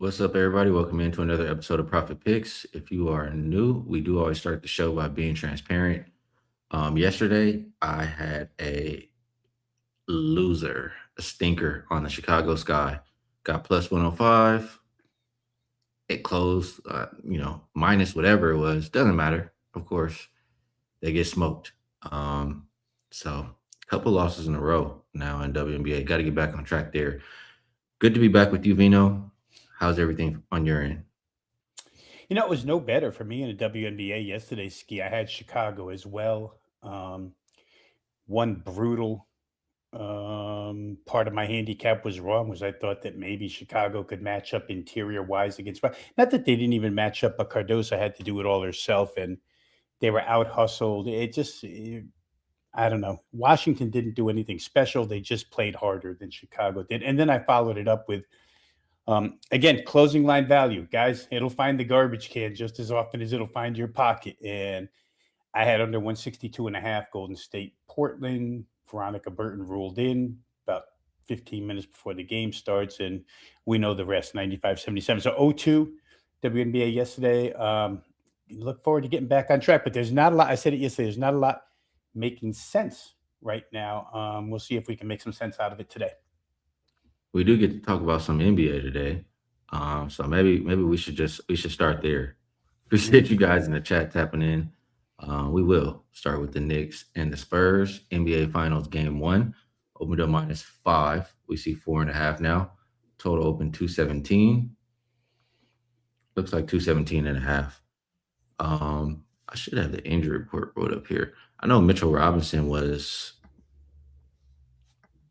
What's up, everybody? Welcome into another episode of Profit Picks. If you are new, we do always start the show by being transparent. Yesterday, I had a loser, a stinker on the Chicago Sky. Got plus 105. It closed, minus whatever it was. Doesn't matter. Of course, they get smoked. So, a couple losses in a row now in WNBA. Got to get back on track there. Good to be back with you, Vino. How's everything on your end? It was no better for me in the WNBA yesterday, Ski. I had Chicago as well. One brutal part of my handicap was wrong was I thought that maybe Chicago could match up interior wise against not that they didn't even match up, but Cardosa had to do it all herself and they were out hustled. I don't know. Washington didn't do anything special. They just played harder than Chicago did. And then I followed it up with again, closing line value, guys. It'll find the garbage can just as often as it'll find your pocket. And I had under 162.5 Golden State, Portland. Veronica Burton ruled in about 15 minutes before the game starts. And we know the rest 95-77. So 0-2 WNBA yesterday. Look forward to getting back on track. But there's not a lot. I said it yesterday. There's not a lot making sense right now. We'll see if we can make some sense out of it today. We do get to talk about some NBA today. So maybe we should start there. Appreciate you guys in the chat tapping in. We will start with the Knicks and the Spurs. NBA Finals Game One opened up -5. We see 4.5 now. Total open 217. Looks like 217 and a half. I should have the injury report wrote up here. I know Mitchell Robinson was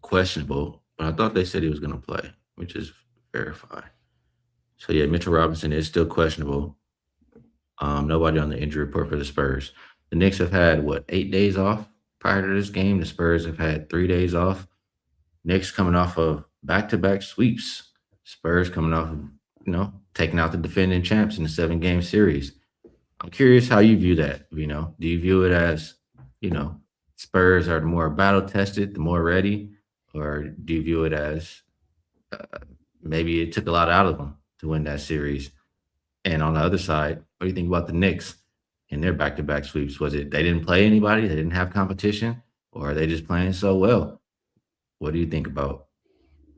questionable, but I thought they said he was going to play, which is verified. So yeah, Mitchell Robinson is still questionable. Nobody on the injury report for the Spurs. The Knicks have had 8 days off prior to this game. The Spurs have had 3 days off. Knicks coming off of back-to-back sweeps. Spurs coming off of taking out the defending champs in the 7-game series. I'm curious how you view that. Do you view it as you know Spurs are the more battle tested, the more ready, or do you view it as uh, maybe it took a lot out of them to win that series? And on the other side, what do you think about the Knicks in their back-to-back sweeps? Was it they didn't play anybody, they didn't have competition, or are they just playing so well? What do you think about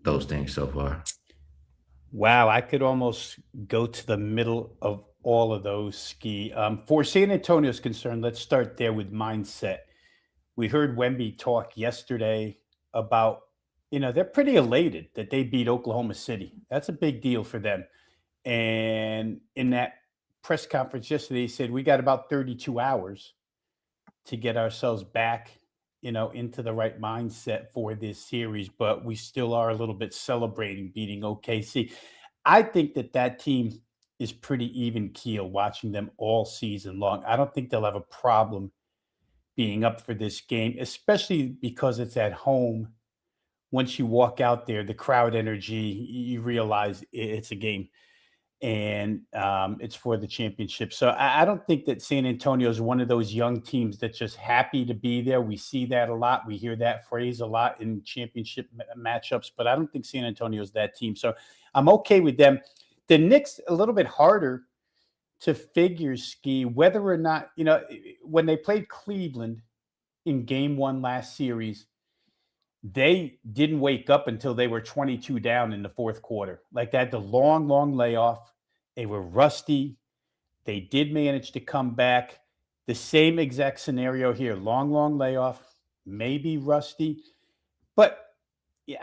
those things so far? Wow, I could almost go to the middle of all of those, Ski. For San Antonio's concerned, let's start there with mindset. We heard Wemby talk yesterday about, they're pretty elated that they beat Oklahoma City. That's a big deal for them. And in that press conference yesterday, he said, we got about 32 hours to get ourselves back, into the right mindset for this series, but we still are a little bit celebrating beating OKC. I think that team is pretty even keel watching them all season long. I don't think they'll have a problem being up for this game, especially because it's at home. Once you walk out there, the crowd energy, you realize it's a game and it's for the championship. So I don't think that San Antonio is one of those young teams that's just happy to be there. We see that a lot. We hear that phrase a lot in championship matchups, but I don't think San Antonio is that team. So I'm okay with them. The Knicks a little bit harder to figure, Ski, whether or not when they played Cleveland in Game One last series. They didn't wake up until they were 22 down in the fourth quarter. Like they had the long, long layoff. They were rusty. They did manage to come back. The same exact scenario here long, long layoff, maybe rusty. But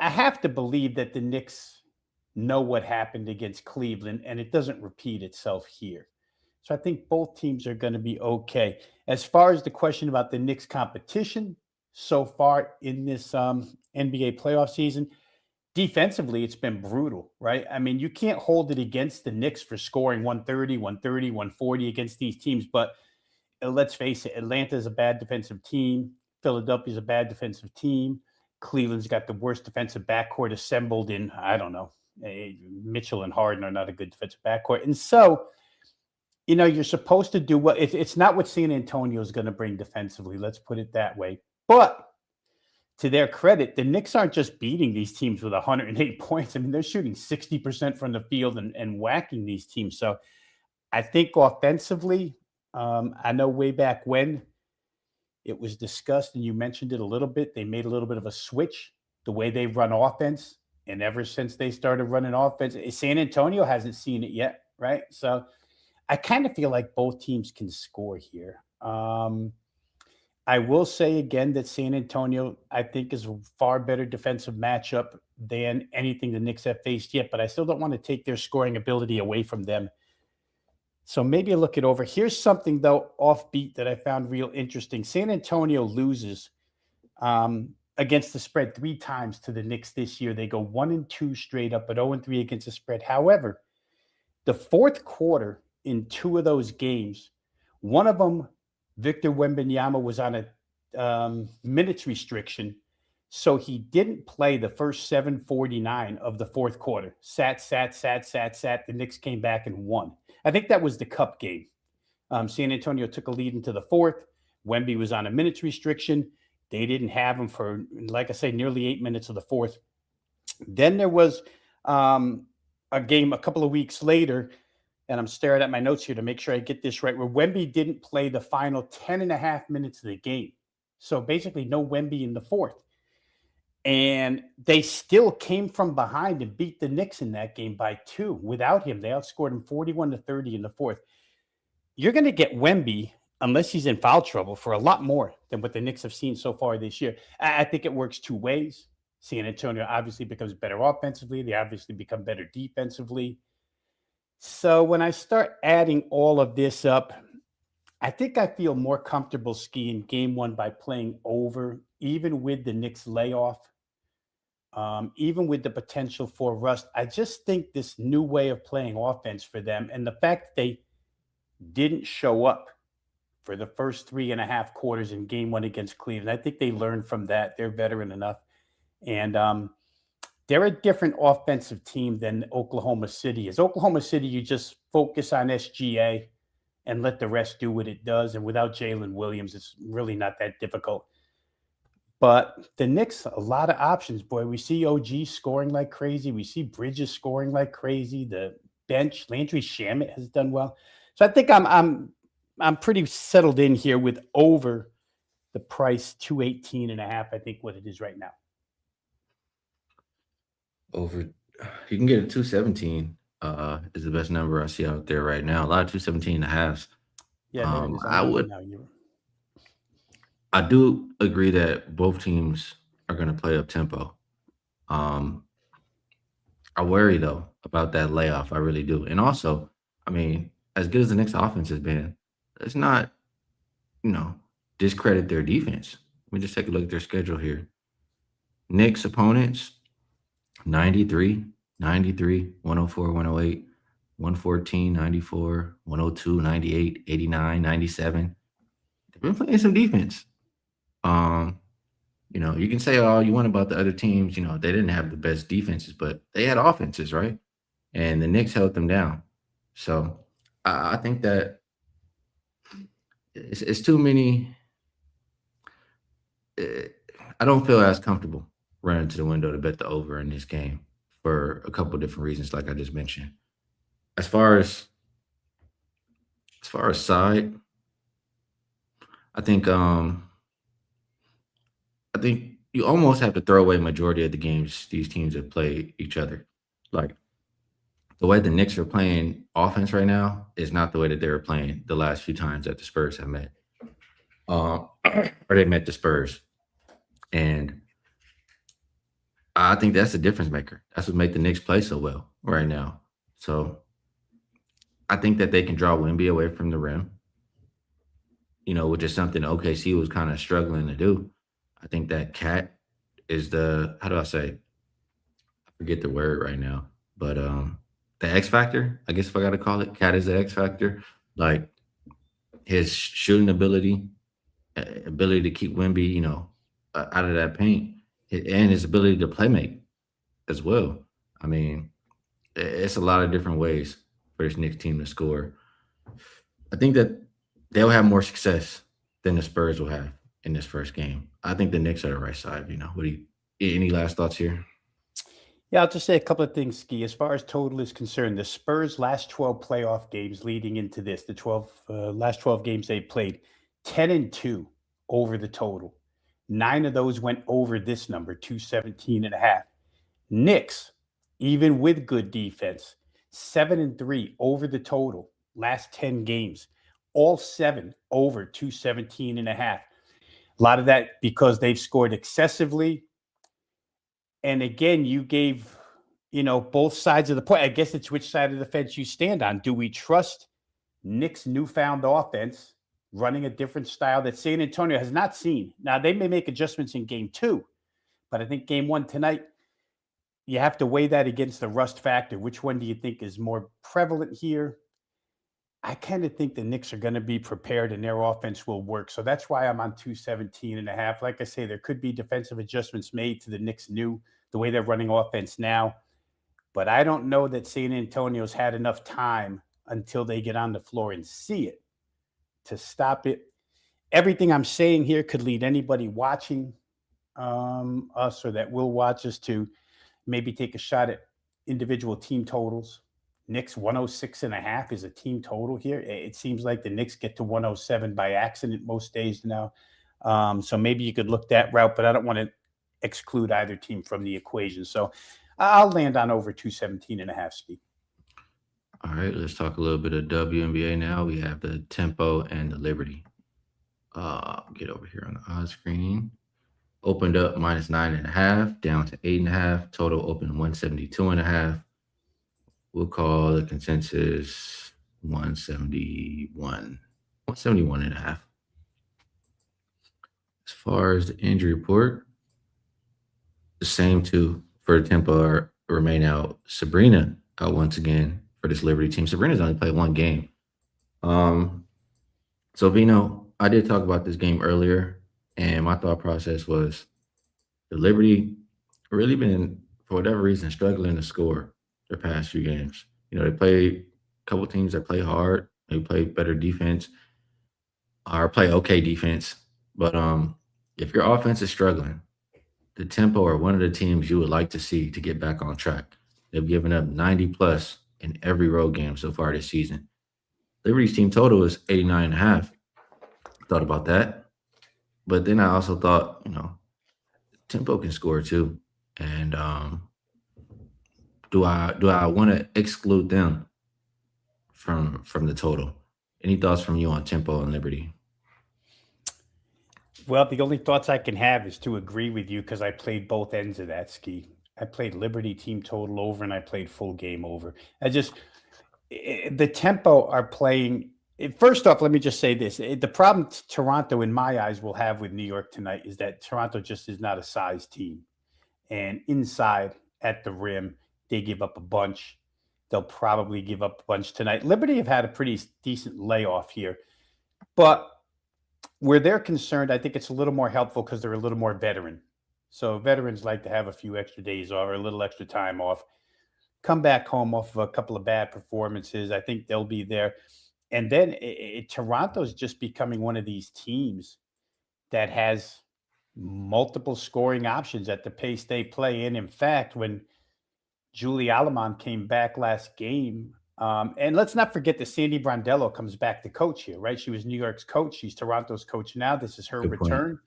I have to believe that the Knicks know what happened against Cleveland and it doesn't repeat itself here. So I think both teams are going to be okay. As far as the question about the Knicks competition, so far in this NBA playoff season. Defensively, it's been brutal, right? I mean, you can't hold it against the Knicks for scoring 130, 130, 140 against these teams. But let's face it, Atlanta's a bad defensive team. Philadelphia's a bad defensive team. Cleveland's got the worst defensive backcourt assembled in, I don't know, Mitchell and Harden are not a good defensive backcourt. And so, you're supposed to do what it's not what San Antonio is going to bring defensively. Let's put it that way. But to their credit, the Knicks aren't just beating these teams with 108 points. I mean, they're shooting 60% from the field and whacking these teams. So I think offensively, I know way back when it was discussed, and you mentioned it a little bit, they made a little bit of a switch the way they run offense. And ever since they started running offense, San Antonio hasn't seen it yet, right? So I kind of feel like both teams can score here. I will say again that San Antonio, I think, is a far better defensive matchup than anything the Knicks have faced yet, but I still don't want to take their scoring ability away from them. So maybe a look it over. Here's something, though, offbeat that I found real interesting. San Antonio loses against the spread 3 times to the Knicks this year. They go 1-2 straight up, but 0-3 against the spread. However, the fourth quarter in 2 of those games, one of them, Victor Wembanyama was on a minutes restriction, so he didn't play the first 7:49 of the fourth quarter. Sat. The Knicks came back and won. I think that was the Cup game. San Antonio took a lead into the fourth. Wemby was on a minutes restriction. They didn't have him for, like I say, nearly 8 minutes of the fourth. Then there was a game a couple of weeks later, and I'm staring at my notes here to make sure I get this right, where Wemby didn't play the final 10 and a half minutes of the game. So basically no Wemby in the fourth. And they still came from behind and beat the Knicks in that game by 2 without him. They outscored him 41-30 in the fourth. You're going to get Wemby, unless he's in foul trouble, for a lot more than what the Knicks have seen so far this year. I think it works 2 ways. San Antonio obviously becomes better offensively. They obviously become better defensively. So when I start adding all of this up, I think I feel more comfortable skiing game 1 by playing over, even with the Knicks layoff, even with the potential for rust. I just think this new way of playing offense for them, and the fact that they didn't show up for the first 3.5 quarters in game 1 against Cleveland, I think they learned from that. They're veteran enough. And they're a different offensive team than Oklahoma City is. Oklahoma City, you just focus on SGA and let the rest do what it does. And without Jalen Williams, it's really not that difficult. But the Knicks, a lot of options, boy. We see OG scoring like crazy. We see Bridges scoring like crazy. The bench, Landry Shamet has done well. So I think I'm pretty settled in here with over the price 218.5. I think what it is right now. Over, you can get a 217 is the best number I see out there right now. A lot of 217 and a halves. Yeah, there it is. I would, Now I do agree that both teams are going to play up tempo. Um, I worry though about that layoff. I really do. And also, I mean, as good as the Knicks offense has been, let's not, you know, discredit their defense. Let me just take a look at their schedule here. Knicks opponents, 93, 93, 104, 108, 114, 94, 102, 98, 89, 97. They've been playing some defense. You can say all you want about the other teams, they didn't have the best defenses, but they had offenses, right? And the Knicks held them down. So I think that it's too many. I don't feel as comfortable running to the window to bet the over in this game for a couple of different reasons, like I just mentioned. As far as side, I think you almost have to throw away majority of the games these teams have played each other. Like the way the Knicks are playing offense right now is not the way that they were playing the last few times that the Spurs have met, or they met the Spurs, and I think that's a difference maker. That's what makes the Knicks play so well right now. So I think that they can draw Wemby away from the rim, which is something OKC was kind of struggling to do. I think that Cat is how do I say? I forget the word right now, but the X factor, I guess if I got to call it, Cat is the X factor. Like his shooting ability to keep Wemby, out of that paint, and his ability to play make as well. I mean, it's a lot of different ways for this Knicks team to score. I think that they'll have more success than the Spurs will have. in this first game. I think the Knicks are the right side. What do you? Any last thoughts here? Yeah, I'll just say a couple of things, Ski. As far as total is concerned, the Spurs' last 12 playoff games leading into this, the last 12 games they played, 10-2 over the total. 9 of those went over this number, 217.5. Knicks, even with good defense, 7-3 over the total, last 10 games, all 7 over 217.5. A lot of that because they've scored excessively. And again, you gave, both sides of the point. I guess it's which side of the fence you stand on. Do we trust Knicks' newfound offense running a different style that San Antonio has not seen? Now, they may make adjustments in game 2, but I think game 1 tonight, you have to weigh that against the rust factor. Which one do you think is more prevalent here? I kind of think the Knicks are going to be prepared and their offense will work. So that's why I'm on 217.5. Like I say, there could be defensive adjustments made to the Knicks the way they're running offense now. But I don't know that San Antonio's had enough time until they get on the floor and see it to stop it. Everything I'm saying here could lead anybody watching us or that will watch us to maybe take a shot at individual team totals. Knicks 106.5 is a team total here. It seems like the Knicks get to 107 by accident most days now. So maybe you could look that route, but I don't want to exclude either team from the equation. So I'll land on over 217.5 speed. All right, let's talk a little bit of WNBA now. We have the Tempo and the Liberty. Get over here on the odds screen. Opened up -9.5, down to 8.5. Total open 172.5. We'll call the consensus 171.5. As far as the injury report, the same two for the Tempo remain out. Sabrina out once again for this Liberty team. Sabrina's only played one game. So Vino, I did talk about this game earlier, and my thought process was the Liberty really been, for whatever reason, struggling to score their past few games. They play a couple teams that play hard. They play better defense or play okay defense. But if your offense is struggling, the Tempo are one of the teams you would like to see to get back on track. They've given up 90 plus in every road game so far this season. Liberty's team total is 89.5. Thought about that. But then I also thought, Tempo can score too. And do I want to exclude them from the total? Any thoughts from you on Tempo and Liberty? Well, the only thoughts I can have is to agree with you because I played both ends of that, Ski. I played Liberty team total over and I played full game over. The Tempo are playing. First off, let me just say this. The problem Toronto, in my eyes, will have with New York tonight is that Toronto just is not a size team. And inside at the rim, they give up a bunch. They'll probably give up a bunch tonight. Liberty have had a pretty decent layoff here. But where they're concerned, I think it's a little more helpful because they're a little more veteran. So veterans like to have a few extra days off or a little extra time off, come back home off of a couple of bad performances. I think they'll be there. And then Toronto's just becoming one of these teams that has multiple scoring options at the pace they play in. In fact, when Julie Alaman came back last game, and let's not forget that Sandy Brondello comes back to coach here, right? She was New York's coach. She's Toronto's coach now. This is her Good point. return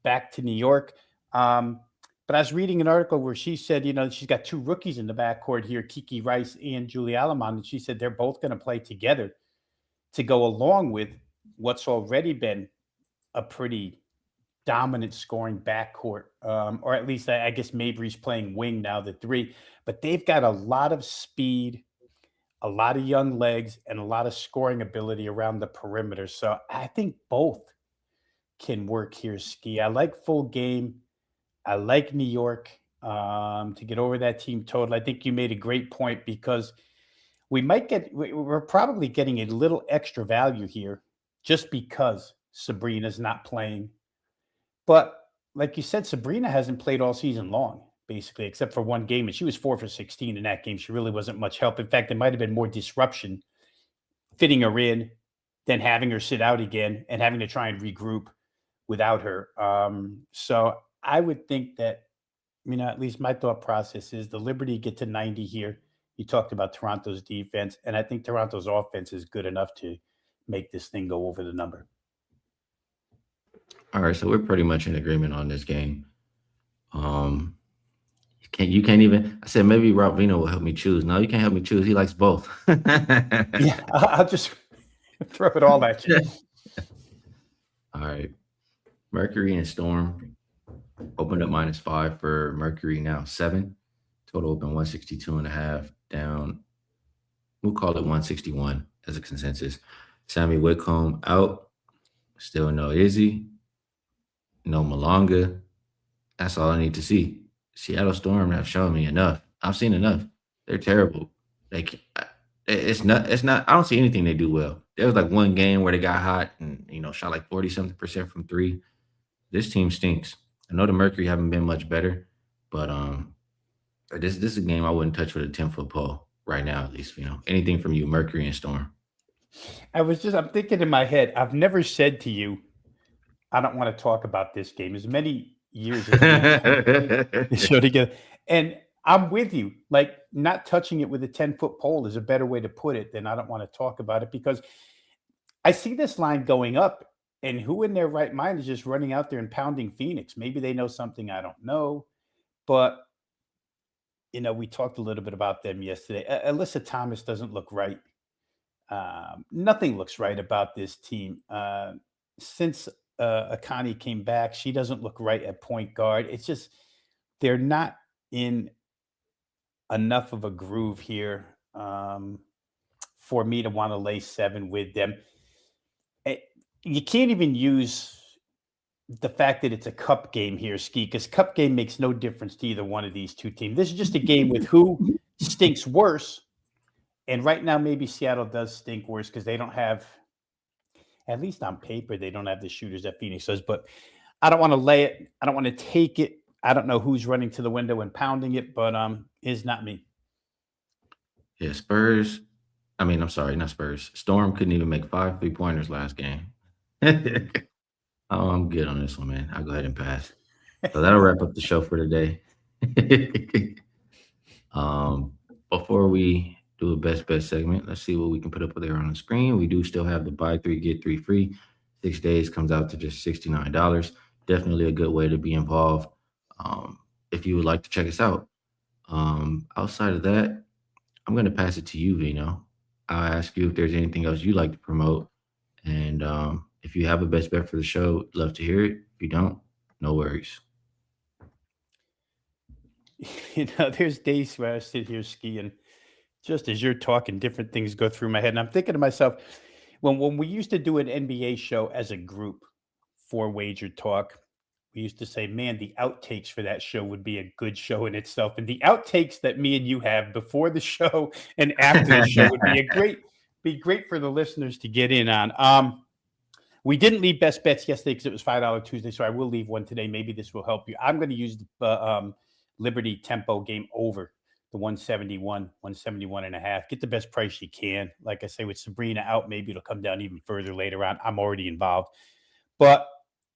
back to New York. But I was reading an article where she said, she's got 2 rookies in the backcourt here, Kiki Rice and Julie Alaman, and she said they're both going to play together to go along with what's already been a pretty dominant scoring backcourt, or at least I guess Mabry's playing wing now, the 3. But they've got a lot of speed, a lot of young legs, and a lot of scoring ability around the perimeter. So I think both can work here, Skee. I like full game. I like New York to get over that team total. I think you made a great point because we're probably getting a little extra value here just because Sabrina's not playing. But like you said, Sabrina hasn't played all season long, basically, except for one game. And she was 4 for 16 in that game. She really wasn't much help. In fact, there might have been more disruption fitting her in than having her sit out again and having to try and regroup. without her. So I would think that, at least my thought process is the Liberty get to 90 here. You talked about Toronto's defense, and I think Toronto's offense is good enough to make this thing go over the number. All right, so we're pretty much in agreement on this game. You can't even. I said maybe Rob Veno will help me choose. No, you can't help me choose. He likes both. Yeah, I'll just throw it all at you. All right, Mercury and Storm opened up -5 for Mercury, now 7. Total open 162.5 down. We'll call it 161 as a consensus. Sammy Whitcomb out. Still no Izzy. No Malonga. That's all I need to see. Seattle Storm have shown me enough. I've seen enough. They're terrible. They can It's not. It's not. I don't see anything they do well. There was like one game where they got hot and shot like 40-something% from three. This team stinks. I know the Mercury haven't been much better, but this is a game I wouldn't touch with a 10-foot pole right now. At least anything from you, Mercury and Storm. I'm thinking in my head, I've never said to you, I don't want to talk about this game as many years as we the show together. And I'm with you. Like, not touching it with a 10-foot pole is a better way to put it than I don't want to talk about it, because I see this line going up, and who in their right mind is just running out there and pounding Phoenix? Maybe they know something I don't know, but we talked a little bit about them yesterday. Alyssa Thomas doesn't look right. Nothing looks right about this team. Since Akani came back, she doesn't look right at point guard. It's just they're not in enough of a groove here for me to want to lay 7 with them. You can't even use the fact that it's a cup game here, Skee, because cup game makes no difference to either one of these two teams. This is just a game with who stinks worse. And right now, maybe Seattle does stink worse because they don't have, at least on paper, they don't have the shooters that Phoenix does. But I don't want to lay it. I don't want to take it. I don't know who's running to the window and pounding it, but it's not me. Yeah, Spurs. I mean, I'm sorry, not Spurs. Storm couldn't even make 5 3-pointers last game. Oh, I'm good on this one, man. I'll go ahead and pass. So that'll wrap up the show for today. Before we do a best bet segment, let's see what we can put up there on the screen. We do still have the buy 3, get 3 free. 6 days comes out to just $69. Definitely a good way to be involved if you would like to check us out. Outside of that, I'm going to pass it to you, Vino. I'll ask you if there's anything else you'd like to promote. And if you have a best bet for the show, love to hear it. If you don't, no worries. There's days where I sit here skiing, just as you're talking, different things go through my head. And I'm thinking to myself, when we used to do an NBA show as a group for Wager Talk, we used to say, man, the outtakes for that show would be a good show in itself. And the outtakes that me and you have before the show and after the show would be great for the listeners to get in on. We didn't leave best bets yesterday because it was $5 Tuesday, so I will leave one today. Maybe this will help you. I'm going to use the Liberty tempo game over the 171.5. Get the best price you can. Like I say, with Sabrina out, maybe it'll come down even further later on. I'm already involved. But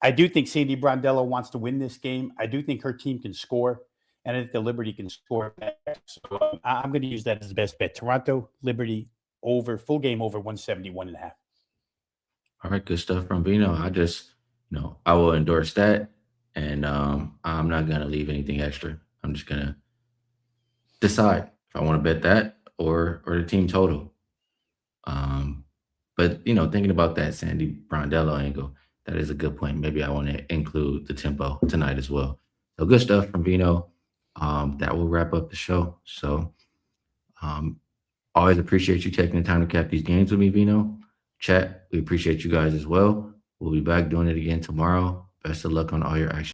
I do think Sandy Brondello wants to win this game. I do think her team can score, and I think the Liberty can score. So I'm going to use that as the best bet. Toronto, Liberty, over, full game over 171.5. All right, good stuff from Vino. I will endorse that, and I'm not going to leave anything extra. I'm just going to decide if I want to bet that or the team total. But thinking about that Sandy Brondello angle, that is a good point. Maybe I want to include the tempo tonight as well. So good stuff from Vino. That will wrap up the show. So always appreciate you taking the time to cap these games with me, Vino. Chat, we appreciate you guys as well. We'll be back doing it again tomorrow. Best of luck on all your action.